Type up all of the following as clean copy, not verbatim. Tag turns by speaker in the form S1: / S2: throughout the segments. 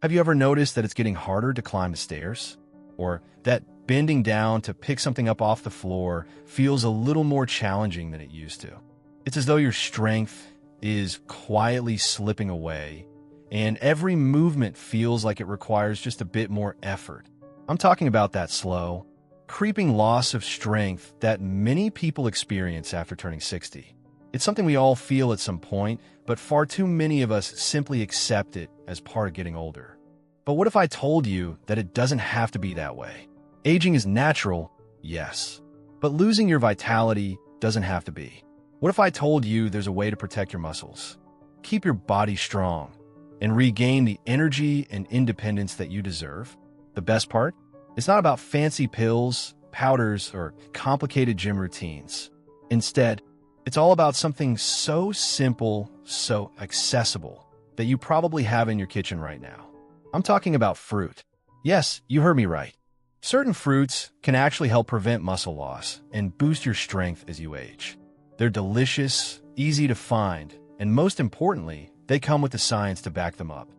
S1: Have you ever noticed that it's getting harder to climb the stairs? Or that bending down to pick something up off the floor feels a little more challenging than it used to? It's as though your strength is quietly slipping away, and every movement feels like it requires just a bit more effort. I'm talking about that slow, creeping loss of strength that many people experience after turning 60. It's something we all feel at some point, but far too many of us simply accept it as part of getting older. But what if I told you that it doesn't have to be that way? Aging is natural, yes, but losing your vitality doesn't have to be. What if I told you there's a way to protect your muscles, keep your body strong, and regain the energy and independence that you deserve? The best part? It's not about fancy pills, powders, or complicated gym routines. Instead, it's all about something so simple, so accessible, that you probably have in your kitchen right now. I'm talking about fruit. Yes, you heard me right. Certain fruits can actually help prevent muscle loss and boost your strength as you age. They're delicious, easy to find, and most importantly, they come with the science to back them up.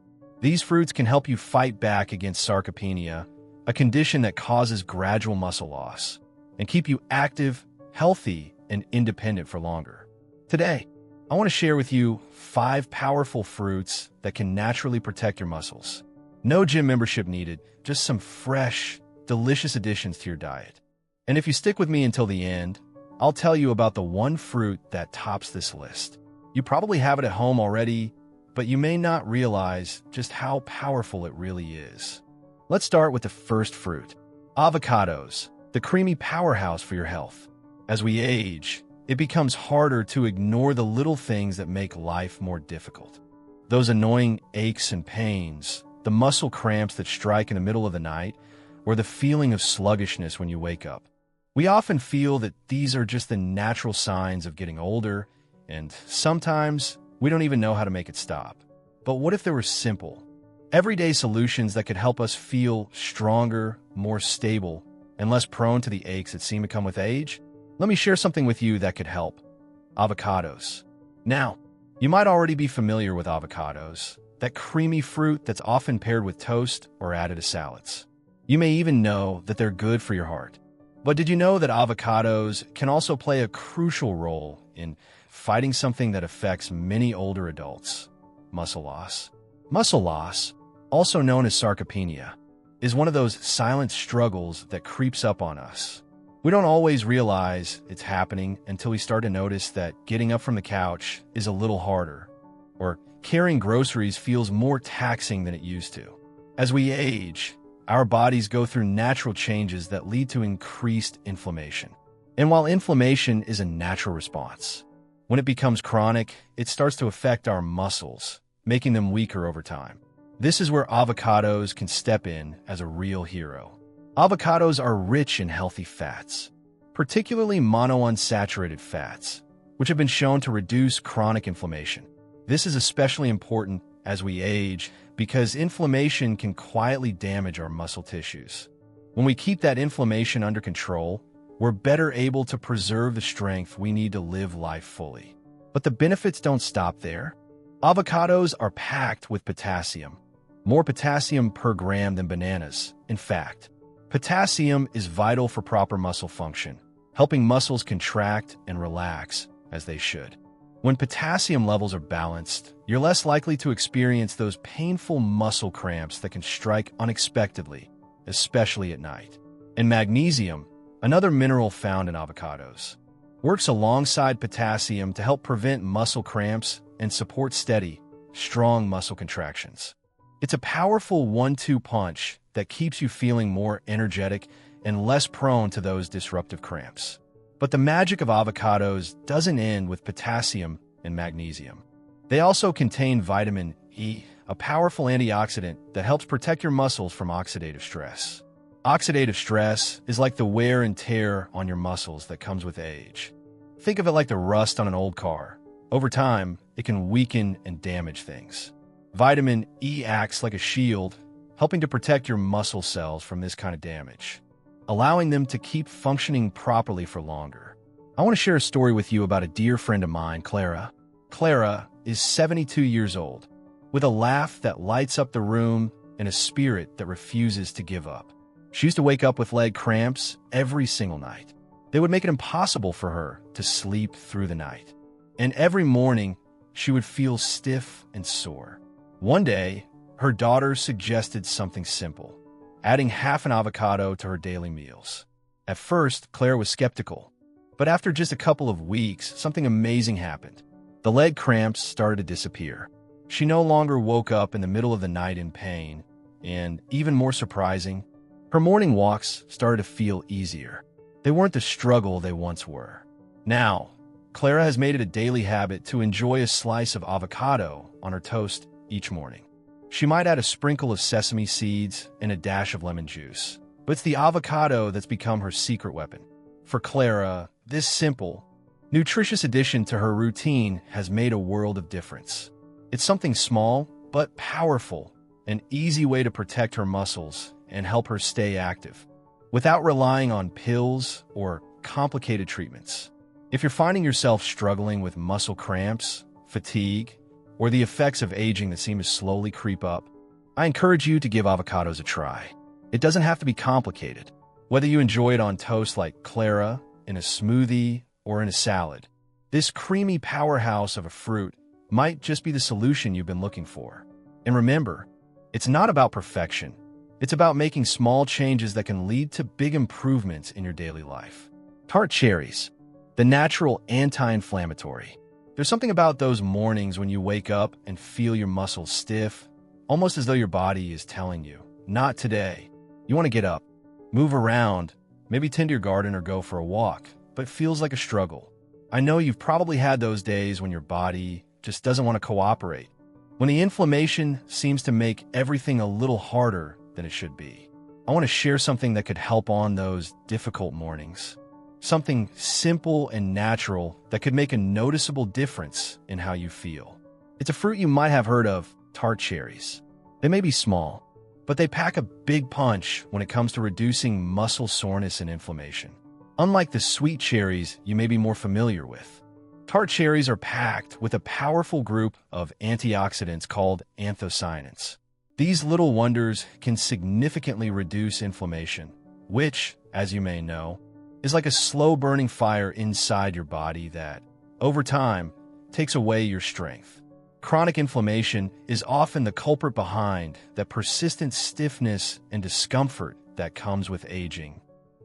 S1: These fruits can help you fight back against sarcopenia, a condition that causes gradual muscle loss, and keep you active, healthy, and independent for longer. Today, I want to share with you 5 powerful fruits that can naturally protect your muscles. No gym membership needed, just some fresh, delicious additions to your diet. And if you stick with me until the end, I'll tell you about the one fruit that tops this list. You probably have it at home already, but you may not realize just how powerful it really is. Let's start with the first fruit, avocados, the creamy powerhouse for your health. As we age, it becomes harder to ignore the little things that make life more difficult. Those annoying aches and pains, the muscle cramps that strike in the middle of the night, or the feeling of sluggishness when you wake up. We often feel that these are just the natural signs of getting older, and sometimes we don't even know how to make it stop. But what if there were simple, everyday solutions that could help us feel stronger, more stable, and less prone to the aches that seem to come with age? Let me share something with you that could help. Avocados. Now, you might already be familiar with avocados, that creamy fruit that's often paired with toast or added to salads. You may even know that they're good for your heart. But did you know that avocados can also play a crucial role in fighting something that affects many older adults? Muscle loss. Muscle loss, also known as sarcopenia, is one of those silent struggles that creeps up on us. We don't always realize it's happening until we start to notice that getting up from the couch is a little harder, or carrying groceries feels more taxing than it used to. As we age, our bodies go through natural changes that lead to increased inflammation. And while inflammation is a natural response, when it becomes chronic, it starts to affect our muscles, making them weaker over time. This is where avocados can step in as a real hero. Avocados are rich in healthy fats, particularly monounsaturated fats, which have been shown to reduce chronic inflammation. This is especially important as we age because inflammation can quietly damage our muscle tissues. When we keep that inflammation under control, we're better able to preserve the strength we need to live life fully. But the benefits don't stop there. Avocados are packed with potassium, more potassium per gram than bananas. In fact, potassium is vital for proper muscle function, helping muscles contract and relax as they should. When potassium levels are balanced, you're less likely to experience those painful muscle cramps that can strike unexpectedly, especially at night. And magnesium, another mineral found in avocados, works alongside potassium to help prevent muscle cramps and support steady, strong muscle contractions. It's a powerful 1-2 punch that keeps you feeling more energetic and less prone to those disruptive cramps. But the magic of avocados doesn't end with potassium and magnesium. They also contain vitamin E, a powerful antioxidant that helps protect your muscles from oxidative stress. Oxidative stress is like the wear and tear on your muscles that comes with age. Think of it like the rust on an old car. Over time, it can weaken and damage things. Vitamin E acts like a shield, helping to protect your muscle cells from this kind of damage, allowing them to keep functioning properly for longer. I want to share a story with you about a dear friend of mine, Clara. Clara is 72 years old. With a laugh that lights up the room and a spirit that refuses to give up. She used to wake up with leg cramps every single night. They would make it impossible for her to sleep through the night. And every morning, she would feel stiff and sore. One day, her daughter suggested something simple, adding half an avocado to her daily meals. At first, Claire was skeptical, but after just a couple of weeks, something amazing happened. The leg cramps started to disappear. She no longer woke up in the middle of the night in pain, and even more surprising, her morning walks started to feel easier. They weren't the struggle they once were. Now, Clara has made it a daily habit to enjoy a slice of avocado on her toast each morning. She might add a sprinkle of sesame seeds and a dash of lemon juice, but it's the avocado that's become her secret weapon. For Clara, this simple, nutritious addition to her routine has made a world of difference. It's something small but powerful, an easy way to protect her muscles and help her stay active, without relying on pills or complicated treatments. If you're finding yourself struggling with muscle cramps, fatigue, or the effects of aging that seem to slowly creep up, I encourage you to give avocados a try. It doesn't have to be complicated. Whether you enjoy it on toast like Clara, in a smoothie, or in a salad, this creamy powerhouse of a fruit might just be the solution you've been looking for. And remember, it's not about perfection. It's about making small changes that can lead to big improvements in your daily life. Tart cherries, the natural anti-inflammatory. There's something about those mornings when you wake up and feel your muscles stiff, almost as though your body is telling you, not today. You want to get up, move around, maybe tend to your garden or go for a walk, but it feels like a struggle. I know you've probably had those days when your body just doesn't want to cooperate, when the inflammation seems to make everything a little harder than it should be. I want to share something that could help on those difficult mornings. Something simple and natural that could make a noticeable difference in how you feel. It's a fruit you might have heard of, tart cherries. They may be small, but they pack a big punch when it comes to reducing muscle soreness and inflammation. Unlike the sweet cherries you may be more familiar with, tart cherries are packed with a powerful group of antioxidants called anthocyanins. These little wonders can significantly reduce inflammation, which, as you may know, is like a slow-burning fire inside your body that, over time, takes away your strength. Chronic inflammation is often the culprit behind that persistent stiffness and discomfort that comes with aging.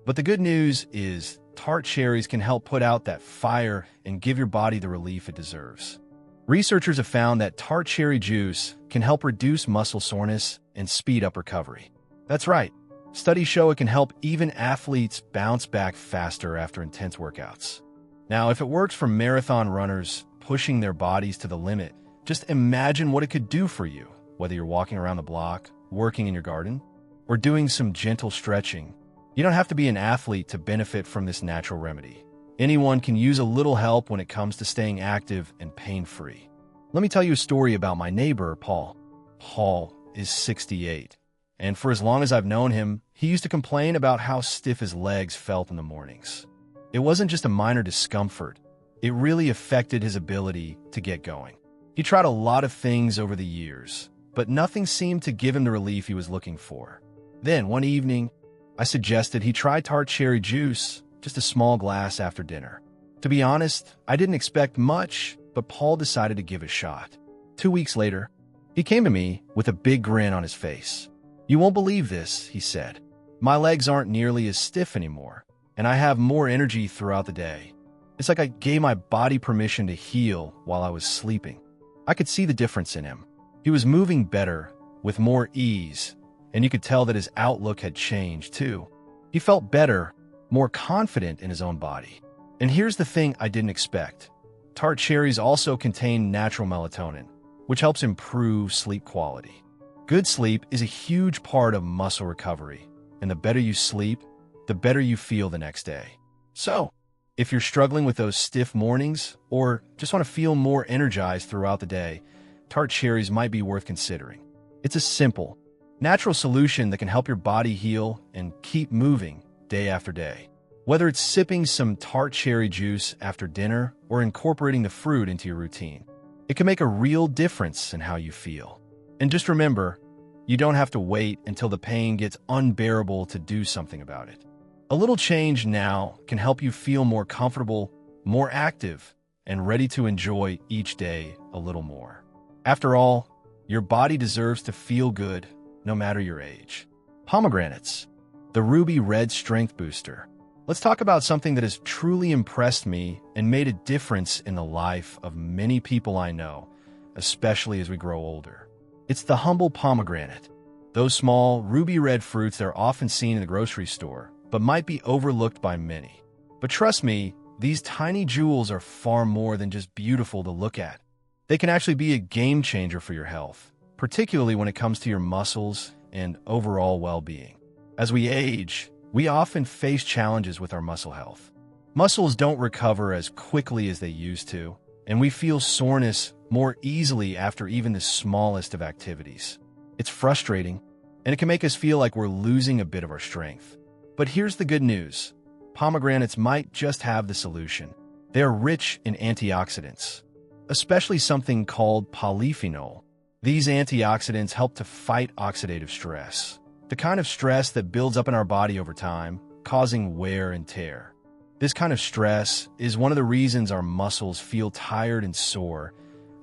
S1: But the good news is tart cherries can help put out that fire and give your body the relief it deserves. Researchers have found that tart cherry juice can help reduce muscle soreness and speed up recovery. That's right. Studies show it can help even athletes bounce back faster after intense workouts. Now, if it works for marathon runners pushing their bodies to the limit, just imagine what it could do for you, whether you're walking around the block, working in your garden, or doing some gentle stretching. You don't have to be an athlete to benefit from this natural remedy. Anyone can use a little help when it comes to staying active and pain-free. Let me tell you a story about my neighbor, Paul. Paul is 68, and for as long as I've known him, he used to complain about how stiff his legs felt in the mornings. It wasn't just a minor discomfort. It really affected his ability to get going. He tried a lot of things over the years, but nothing seemed to give him the relief he was looking for. Then, one evening, I suggested he try tart cherry juice, just a small glass after dinner. To be honest, I didn't expect much, but Paul decided to give it a shot. 2 weeks later, he came to me with a big grin on his face. "You won't believe this," he said. "My legs aren't nearly as stiff anymore, and I have more energy throughout the day. It's like I gave my body permission to heal while I was sleeping." I could see the difference in him. He was moving better, with more ease, and you could tell that his outlook had changed too. He felt better, more confident in his own body. And here's the thing I didn't expect. Tart cherries also contain natural melatonin, which helps improve sleep quality. Good sleep is a huge part of muscle recovery, and the better you sleep, the better you feel the next day. So, if you're struggling with those stiff mornings or just want to feel more energized throughout the day, tart cherries might be worth considering. It's a simple, natural solution that can help your body heal and keep moving day after day. Whether it's sipping some tart cherry juice after dinner or incorporating the fruit into your routine, it can make a real difference in how you feel. And just remember, You don't have to wait until the pain gets unbearable to do something about it. A little change now can help you feel more comfortable, more active, and ready to enjoy each day a little more. After all, your body deserves to feel good no matter your age. Pomegranates, the ruby red strength booster. Let's talk about something that has truly impressed me and made a difference in the life of many people I know, especially as we grow older. It's the humble pomegranate. Those small, ruby red fruits that are often seen in the grocery store, but might be overlooked by many. But trust me, these tiny jewels are far more than just beautiful to look at. They can actually be a game changer for your health, particularly when it comes to your muscles and overall well-being. As we age, we often face challenges with our muscle health. Muscles don't recover as quickly as they used to, and we feel soreness more easily after even the smallest of activities. It's frustrating, and it can make us feel like we're losing a bit of our strength. But here's the good news. Pomegranates might just have the solution. They are rich in antioxidants, especially something called polyphenol. These antioxidants help to fight oxidative stress, the kind of stress that builds up in our body over time, causing wear and tear. This kind of stress is one of the reasons our muscles feel tired and sore,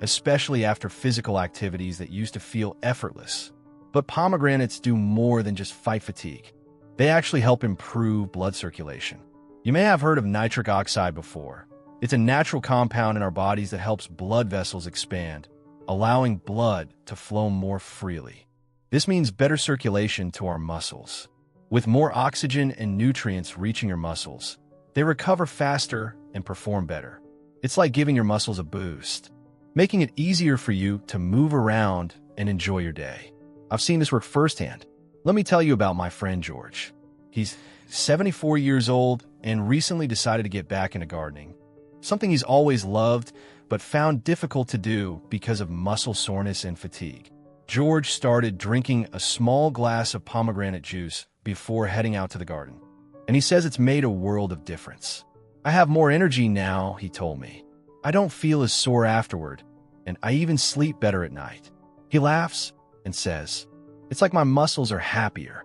S1: especially after physical activities that used to feel effortless. But pomegranates do more than just fight fatigue. They actually help improve blood circulation. You may have heard of nitric oxide before. It's a natural compound in our bodies that helps blood vessels expand, allowing blood to flow more freely. This means better circulation to our muscles. With more oxygen and nutrients reaching your muscles, they recover faster and perform better. It's like giving your muscles a boost, making it easier for you to move around and enjoy your day. I've seen this work firsthand. Let me tell you about my friend George. He's 74 years old and recently decided to get back into gardening, something he's always loved but found difficult to do because of muscle soreness and fatigue. George started drinking a small glass of pomegranate juice before heading out to the garden, and he says it's made a world of difference. I have more energy now, he told me. I don't feel as sore afterward, and I even sleep better at night. He laughs and says, "It's like my muscles are happier."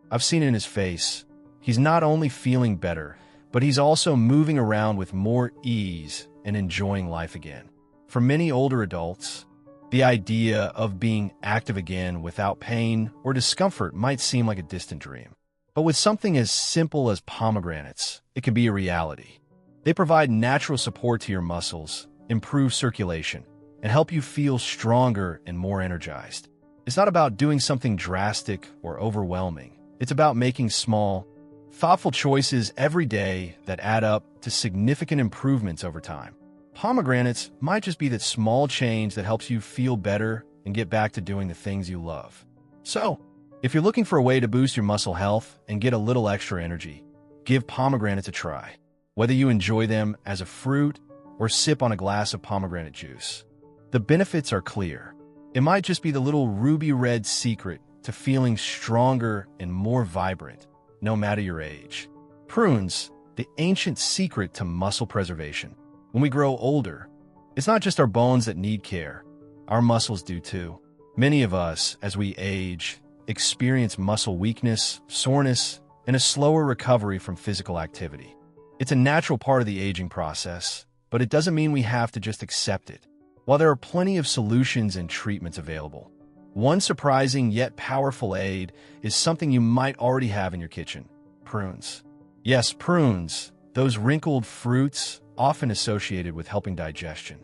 S1: I've seen it in his face. He's not only feeling better, but he's also moving around with more ease and enjoying life again. For many older adults, the idea of being active again without pain or discomfort might seem like a distant dream. But with something as simple as pomegranates, it can be a reality. They provide natural support to your muscles, improve circulation, and help you feel stronger and more energized. It's not about doing something drastic or overwhelming. It's about making small, thoughtful choices every day that add up to significant improvements over time. Pomegranates might just be that small change that helps you feel better and get back to doing the things you love. So, if you're looking for a way to boost your muscle health and get a little extra energy, give pomegranates a try. Whether you enjoy them as a fruit or sip on a glass of pomegranate juice, the benefits are clear. It might just be the little ruby red secret to feeling stronger and more vibrant, no matter your age. Prunes, the ancient secret to muscle preservation. When we grow older, it's not just our bones that need care. Our muscles do too. Many of us, as we age, experience muscle weakness, soreness, and a slower recovery from physical activity. It's a natural part of the aging process, but it doesn't mean we have to just accept it. While there are plenty of solutions and treatments available, one surprising yet powerful aid is something you might already have in your kitchen: prunes. Yes, prunes, those wrinkled fruits often associated with helping digestion.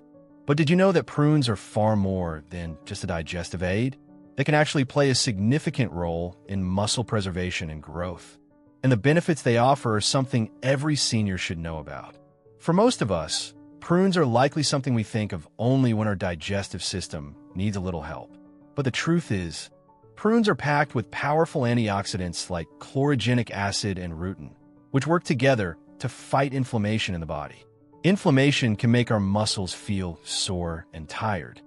S1: But did you know that prunes are far more than just a digestive aid? They can actually play a significant role in muscle preservation and growth. And the benefits they offer are something every senior should know about. For most of us, prunes are likely something we think of only when our digestive system needs a little help. But the truth is, prunes are packed with powerful antioxidants like chlorogenic acid and rutin, which work together to fight inflammation in the body. Inflammation can make our muscles feel sore and tired,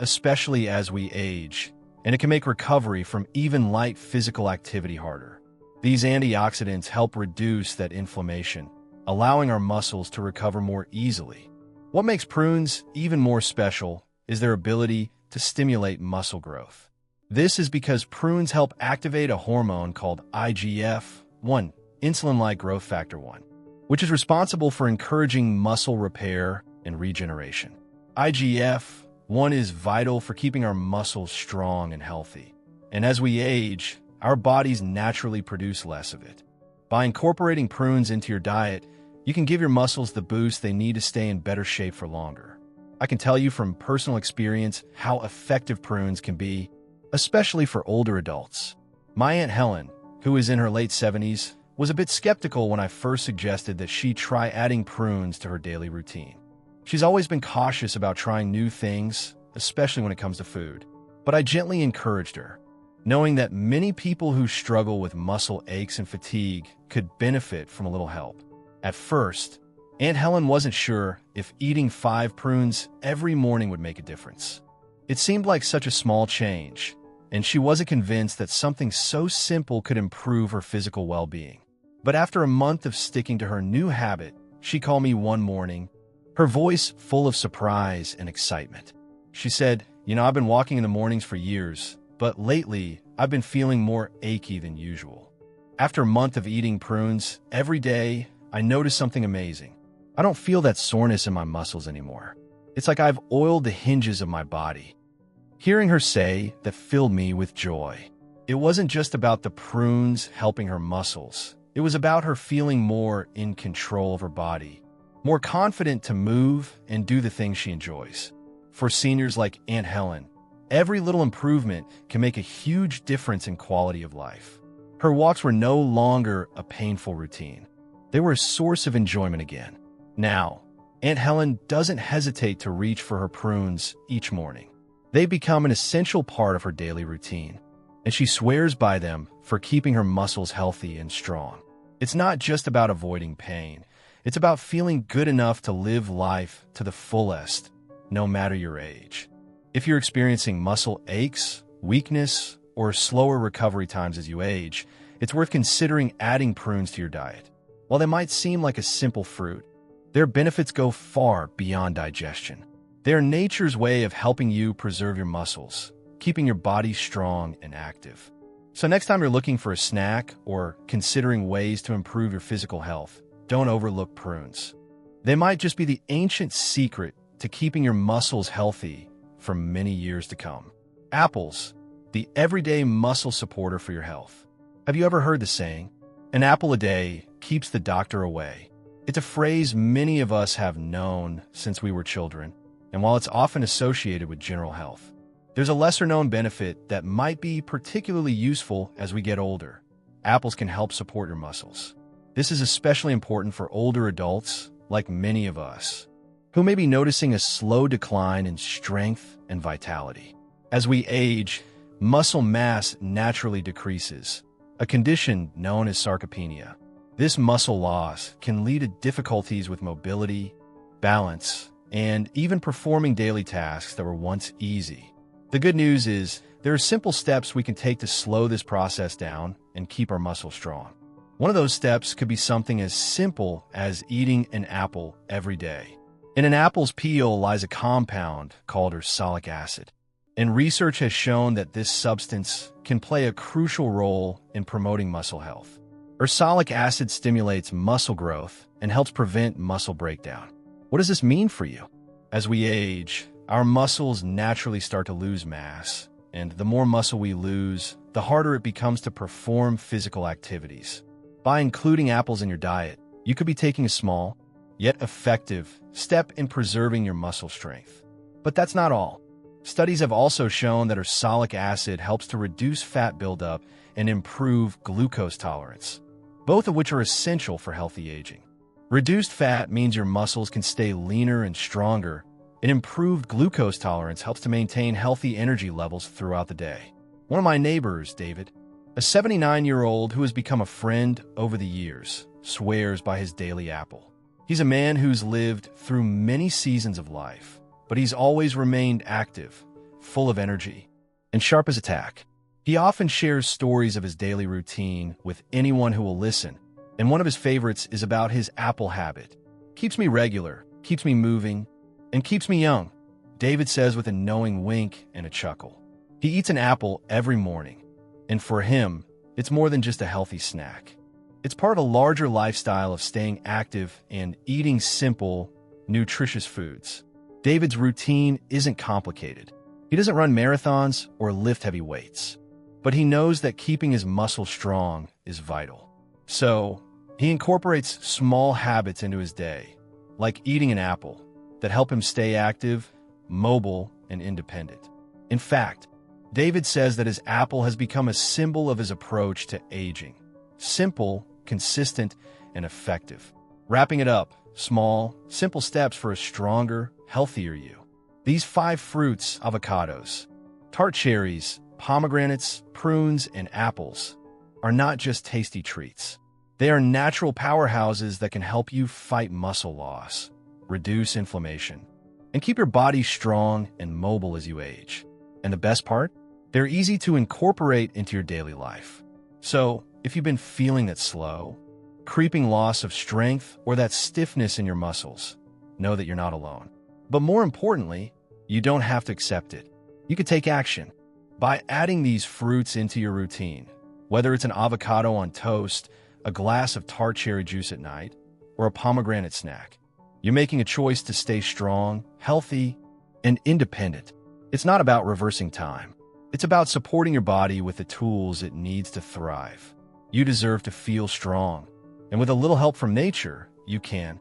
S1: especially as we age, and it can make recovery from even light physical activity harder. These antioxidants help reduce that inflammation, allowing our muscles to recover more easily. What makes prunes even more special is their ability to stimulate muscle growth. This is because prunes help activate a hormone called IGF-1, insulin-like growth factor 1, which is responsible for encouraging muscle repair and regeneration. IGF-1 is vital for keeping our muscles strong and healthy. And as we age, our bodies naturally produce less of it. By incorporating prunes into your diet, you can give your muscles the boost they need to stay in better shape for longer. I can tell you from personal experience how effective prunes can be, especially for older adults. My Aunt Helen, who is in her late 70s, was a bit skeptical when I first suggested that she try adding prunes to her daily routine. She's always been cautious about trying new things, especially when it comes to food. But I gently encouraged her, knowing that many people who struggle with muscle aches and fatigue could benefit from a little help. At first, Aunt Helen wasn't sure if eating 5 prunes every morning would make a difference. It seemed like such a small change, and she wasn't convinced that something so simple could improve her physical well-being. But after a month of sticking to her new habit, she called me one morning, her voice full of surprise and excitement. She said, I've been walking in the mornings for years, but lately I've been feeling more achy than usual. After a month of eating prunes every day, I noticed something amazing. I don't feel that soreness in my muscles anymore. It's like I've oiled the hinges of my body. Hearing her say that filled me with joy. It wasn't just about the prunes helping her muscles. It was about her feeling more in control of her body, more confident to move and do the things she enjoys. For seniors like Aunt Helen, every little improvement can make a huge difference in quality of life. Her walks were no longer a painful routine. They were a source of enjoyment again. Now, Aunt Helen doesn't hesitate to reach for her prunes each morning. They become an essential part of her daily routine, and she swears by them for keeping her muscles healthy and strong. It's not just about avoiding pain. It's about feeling good enough to live life to the fullest, no matter your age. If you're experiencing muscle aches, weakness, or slower recovery times as you age, it's worth considering adding prunes to your diet. While they might seem like a simple fruit, their benefits go far beyond digestion. They are nature's way of helping you preserve your muscles, keeping your body strong and active. So next time you're looking for a snack or considering ways to improve your physical health, don't overlook prunes. They might just be the ancient secret to keeping your muscles healthy for many years to come. Apples, the everyday muscle supporter for your health. Have you ever heard the saying, "An apple a day keeps the doctor away"? It's a phrase many of us have known since we were children, and while it's often associated with general health, there's a lesser-known benefit that might be particularly useful as we get older. Apples can help support your muscles. This is especially important for older adults, like many of us, who may be noticing a slow decline in strength and vitality. As we age, muscle mass naturally decreases, a condition known as sarcopenia. This muscle loss can lead to difficulties with mobility, balance, and even performing daily tasks that were once easy. The good news is there are simple steps we can take to slow this process down and keep our muscles strong. One of those steps could be something as simple as eating an apple every day. In an apple's peel lies a compound called ursolic acid, and research has shown that this substance can play a crucial role in promoting muscle health. Ursolic acid stimulates muscle growth and helps prevent muscle breakdown. What does this mean for you? As we age, our muscles naturally start to lose mass, and the more muscle we lose, the harder it becomes to perform physical activities. By including apples in your diet, you could be taking a small, yet effective, step in preserving your muscle strength. But that's not all. Studies have also shown that ursolic acid helps to reduce fat buildup and improve glucose tolerance, both of which are essential for healthy aging. Reduced fat means your muscles can stay leaner and stronger, and improved glucose tolerance helps to maintain healthy energy levels throughout the day. One of my neighbors, David, a 79-year-old who has become a friend over the years, swears by his daily apple. He's a man who's lived through many seasons of life, but he's always remained active, full of energy, and sharp as a tack. He often shares stories of his daily routine with anyone who will listen, and one of his favorites is about his apple habit. Keeps me regular, keeps me moving, and keeps me young, David says with a knowing wink and a chuckle. He eats an apple every morning, and for him, it's more than just a healthy snack. It's part of a larger lifestyle of staying active and eating simple, nutritious foods. David's routine isn't complicated. He doesn't run marathons or lift heavy weights, but he knows that keeping his muscles strong is vital. So, he incorporates small habits into his day, like eating an apple, that help him stay active, mobile, and independent. In fact, David says that his apple has become a symbol of his approach to aging. Simple, consistent, and effective. Wrapping it up, small, simple steps for a stronger, healthier you. These 5 fruits, avocados, tart cherries, pomegranates, prunes, and apples, are not just tasty treats. They are natural powerhouses that can help you fight muscle loss, reduce inflammation, and keep your body strong and mobile as you age. And the best part? They're easy to incorporate into your daily life. So, if you've been feeling that slow, creeping loss of strength, or that stiffness in your muscles, know that you're not alone. But more importantly, you don't have to accept it. You can take action by adding these fruits into your routine, whether it's an avocado on toast, a glass of tart cherry juice at night, or a pomegranate snack. You're making a choice to stay strong, healthy, and independent. It's not about reversing time. It's about supporting your body with the tools it needs to thrive. You deserve to feel strong, and with a little help from nature, you can.